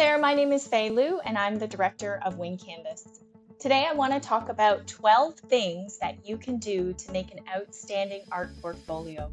there, my name is Fei Lu and I'm the director of Wing Canvas. Today I want to talk about 12 things that you can do to make an outstanding art portfolio.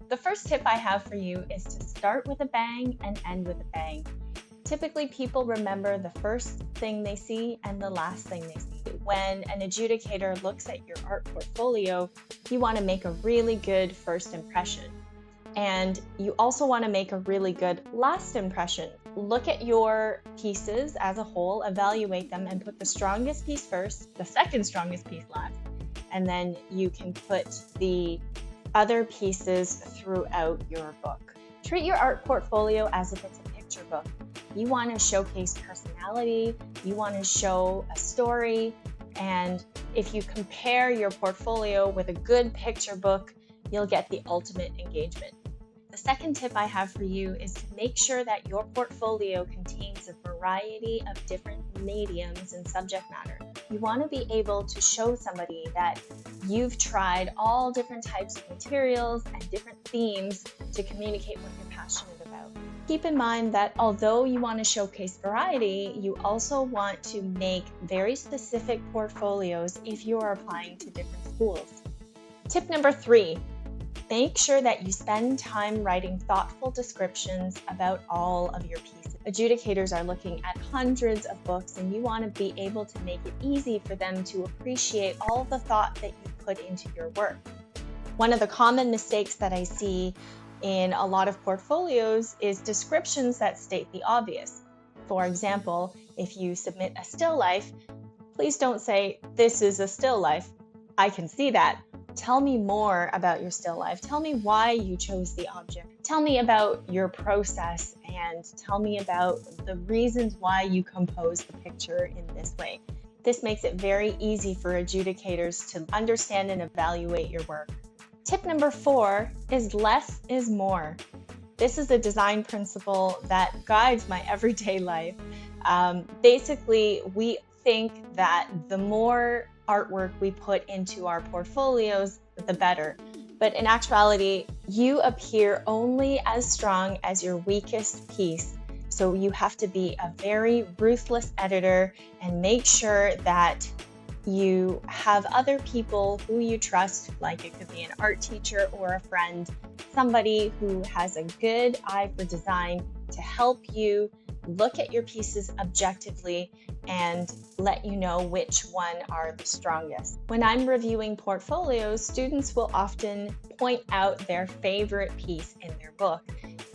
The first tip I have for you is to start with a bang and end with a bang. Typically, people remember the first thing they see and the last thing they see. When an adjudicator looks at your art portfolio, you want to make a really good first impression. And you also want to make a really good last impression. Look at your pieces as a whole, evaluate them, and put the strongest piece first, the second strongest piece last, and then you can put the other pieces throughout your book. Treat your art portfolio as if it's a picture book. You want to showcase personality, you want to show a story, and if you compare your portfolio with a good picture book, you'll get the ultimate engagement. The second tip I have for you is to make sure that your portfolio contains a variety of different mediums and subject matter. You want to be able to show somebody that you've tried all different types of materials and different themes to communicate what you're passionate about. Keep in mind that although you want to showcase variety, you also want to make very specific portfolios if you are applying to different schools. Tip number 3. Make sure that you spend time writing thoughtful descriptions about all of your pieces. Adjudicators are looking at hundreds of books, and you want to be able to make it easy for them to appreciate all the thought that you put into your work. One of the common mistakes that I see in a lot of portfolios is descriptions that state the obvious. For example, if you submit a still life, please don't say, "This is a still life." I can see that. Tell me more about your still life. Tell me why you chose the object. Tell me about your process and tell me about the reasons why you composed the picture in this way. This makes it very easy for adjudicators to understand and evaluate your work. Tip number 4 is less is more. This is a design principle that guides my everyday life. Basically, we think that the more artwork we put into our portfolios, the better. But in actuality, you appear only as strong as your weakest piece. So you have to be a very ruthless editor and make sure that you have other people who you trust, like it could be an art teacher or a friend, somebody who has a good eye for design to help you look at your pieces objectively and let you know which one are the strongest. When I'm reviewing portfolios, students will often point out their favorite piece in their book.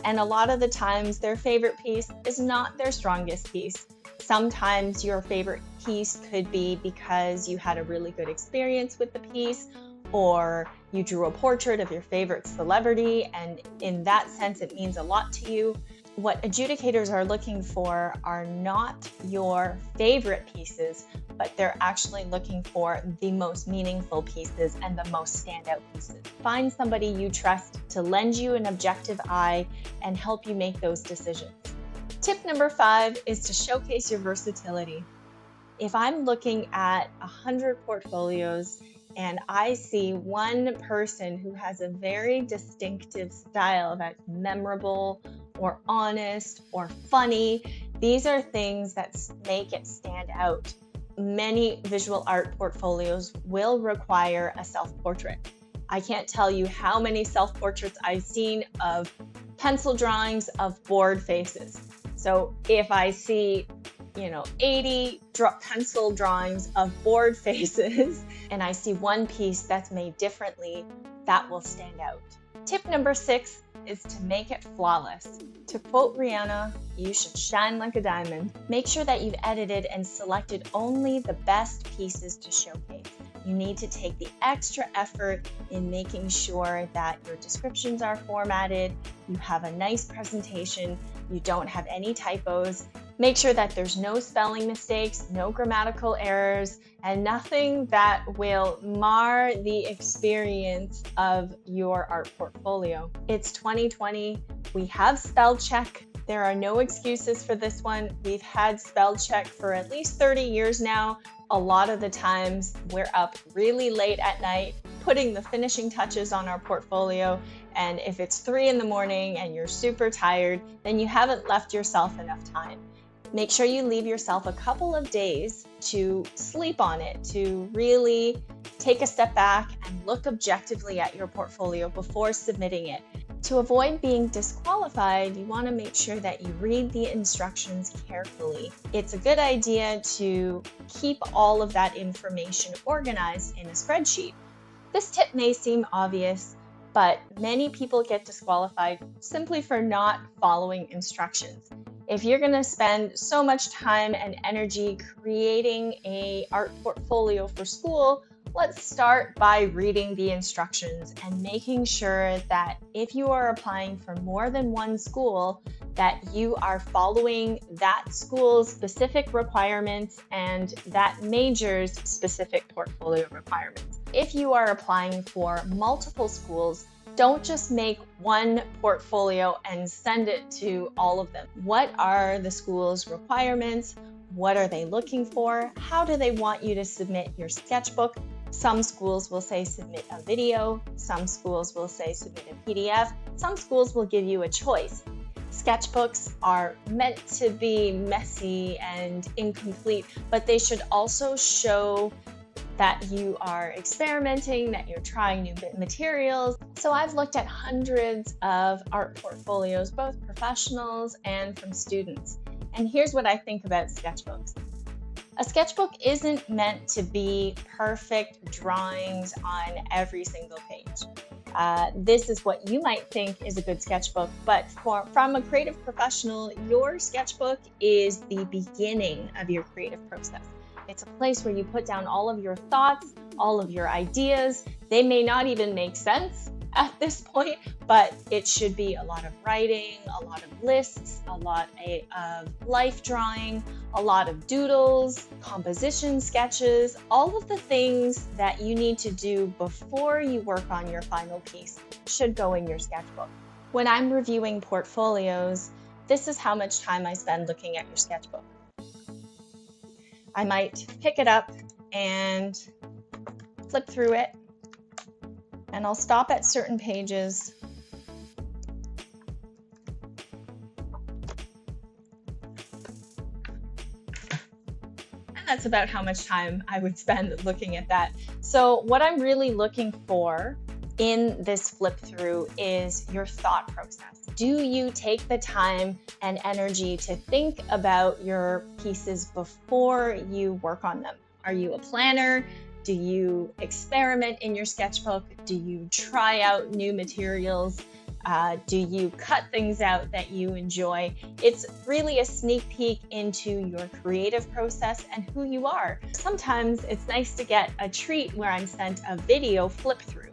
And a lot of the times their favorite piece is not their strongest piece. Sometimes your favorite piece could be because you had a really good experience with the piece, or you drew a portrait of your favorite celebrity, and in that sense it means a lot to you. What adjudicators are looking for are not your favorite pieces, but they're actually looking for the most meaningful pieces and the most standout pieces. Find somebody you trust to lend you an objective eye and help you make those decisions. Tip number 5 is to showcase your versatility. If I'm looking at 100 portfolios and I see one person who has a very distinctive style that's memorable or honest or funny, these are things that make it stand out. Many visual art portfolios will require a self-portrait. I can't tell you how many self-portraits I've seen of pencil drawings of bored faces. So if I see 80 pencil drawings of bored faces and I see one piece that's made differently, that will stand out. Tip number 6 is to make it flawless. To quote Rihanna, you should shine like a diamond. Make sure that you've edited and selected only the best pieces to showcase. You need to take the extra effort in making sure that your descriptions are formatted, you have a nice presentation, you don't have any typos. Make sure that there's no spelling mistakes, no grammatical errors, and nothing that will mar the experience of your art portfolio. It's 2020. We have spell check. There are no excuses for this one. We've had spell check for at least 30 years now. A lot of the times we're up really late at night putting the finishing touches on our portfolio. And if it's 3 in the morning and you're super tired, then you haven't left yourself enough time. Make sure you leave yourself a couple of days to sleep on it, to really take a step back and look objectively at your portfolio before submitting it. To avoid being disqualified, you want to make sure that you read the instructions carefully. It's a good idea to keep all of that information organized in a spreadsheet. This tip may seem obvious, but many people get disqualified simply for not following instructions. If you're going to spend so much time and energy creating an art portfolio for school, let's start by reading the instructions and making sure that if you are applying for more than one school, that you are following that school's specific requirements and that major's specific portfolio requirements. If you are applying for multiple schools, don't just make one portfolio and send it to all of them. What are the school's requirements? What are they looking for? How do they want you to submit your sketchbook? Some schools will say submit a video. Some schools will say submit a PDF. Some schools will give you a choice. Sketchbooks are meant to be messy and incomplete, but they should also show that you are experimenting, that you're trying new materials. So I've looked at hundreds of art portfolios, both professionals and from students. And here's what I think about sketchbooks. A sketchbook isn't meant to be perfect drawings on every single page. This is what you might think is a good sketchbook, but from a creative professional, your sketchbook is the beginning of your creative process. It's a place where you put down all of your thoughts, all of your ideas. They may not even make sense at this point, but it should be a lot of writing, a lot of lists, a lot of life drawing, a lot of doodles, composition sketches, all of the things that you need to do before you work on your final piece should go in your sketchbook. When I'm reviewing portfolios, this is how much time I spend looking at your sketchbook. I might pick it up and flip through it, and I'll stop at certain pages. And that's about how much time I would spend looking at that. So what I'm really looking for in this flip through is your thought process. Do you take the time and energy to think about your pieces before you work on them? Are you a planner? Do you experiment in your sketchbook? Do you try out new materials? Do you cut things out that you enjoy? It's really a sneak peek into your creative process and who you are. Sometimes it's nice to get a treat where I'm sent a video flip through.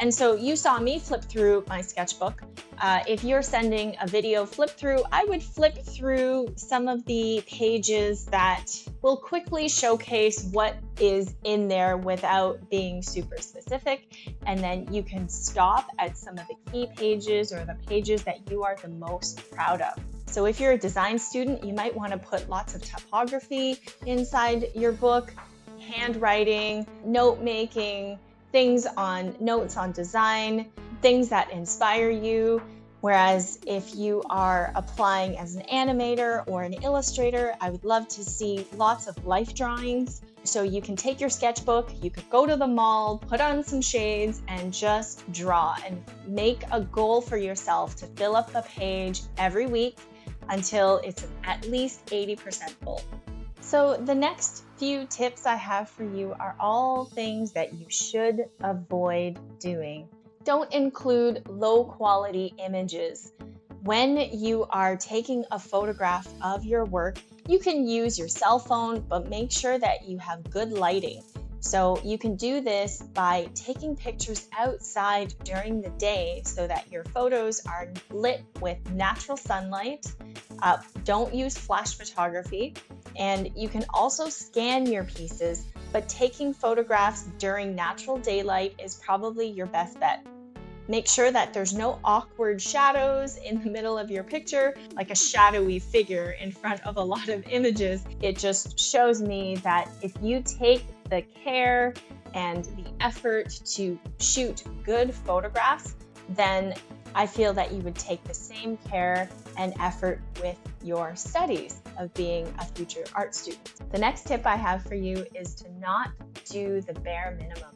And so you saw me flip through my sketchbook. If you're sending a video flip through, I would flip through some of the pages that will quickly showcase what is in there without being super specific. And then you can stop at some of the key pages or the pages that you are the most proud of. So if you're a design student, you might want to put lots of typography inside your book, handwriting, note making, notes on design, things that inspire you. Whereas if you are applying as an animator or an illustrator, I would love to see lots of life drawings. So you can take your sketchbook, you could go to the mall, put on some shades and just draw and make a goal for yourself to fill up the page every week until it's at least 80% full. So the next few tips I have for you are all things that you should avoid doing. Don't include low quality images. When you are taking a photograph of your work, you can use your cell phone, but make sure that you have good lighting. So you can do this by taking pictures outside during the day so that your photos are lit with natural sunlight. Don't use flash photography. And you can also scan your pieces, but taking photographs during natural daylight is probably your best bet. Make sure that there's no awkward shadows in the middle of your picture, like a shadowy figure in front of a lot of images. It just shows me that if you take the care and the effort to shoot good photographs, then I feel that you would take the same care and effort with your studies of being a future art student. The next tip I have for you is to not do the bare minimum,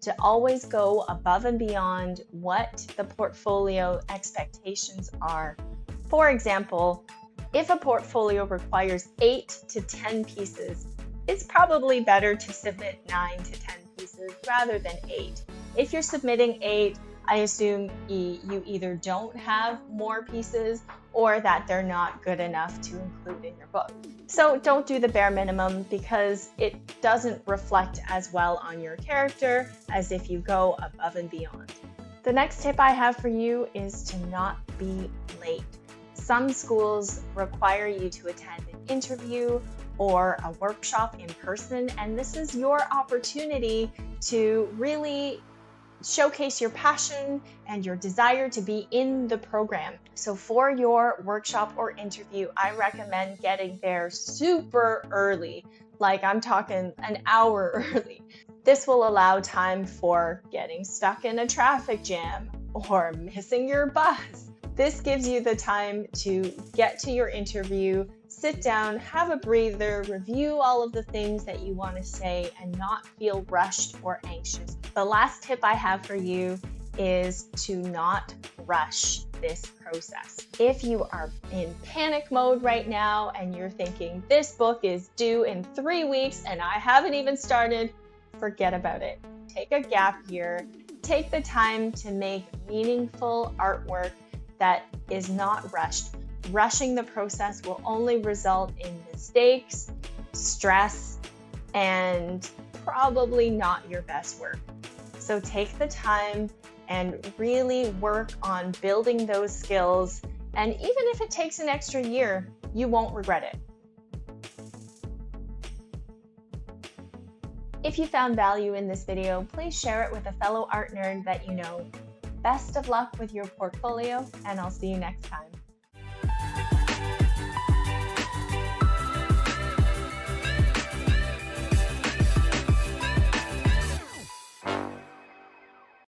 to always go above and beyond what the portfolio expectations are. For example, if a portfolio requires 8 to 10 pieces, it's probably better to submit 9 to 10 pieces rather than 8. If you're submitting 8, I assume you either don't have more pieces or that they're not good enough to include in your book. So don't do the bare minimum because it doesn't reflect as well on your character as if you go above and beyond. The next tip I have for you is to not be late. Some schools require you to attend an interview or a workshop in person, and this is your opportunity to really showcase your passion and your desire to be in the program. So for your workshop or interview, I recommend getting there super early, like I'm talking an hour early. This will allow time for getting stuck in a traffic jam or missing your bus. This gives you the time to get to your interview, sit down, have a breather, review all of the things that you want to say, and not feel rushed or anxious. The last tip I have for you is to not rush this process. If you are in panic mode right now and you're thinking, this book is due in 3 weeks and I haven't even started, forget about it. Take a gap year. Take the time to make meaningful artwork that is not rushed. Rushing the process will only result in mistakes, stress, and probably not your best work. So take the time and really work on building those skills. And even if it takes an extra year, you won't regret it. If you found value in this video, please share it with a fellow art nerd that you know. Best of luck with your portfolio, and I'll see you next time.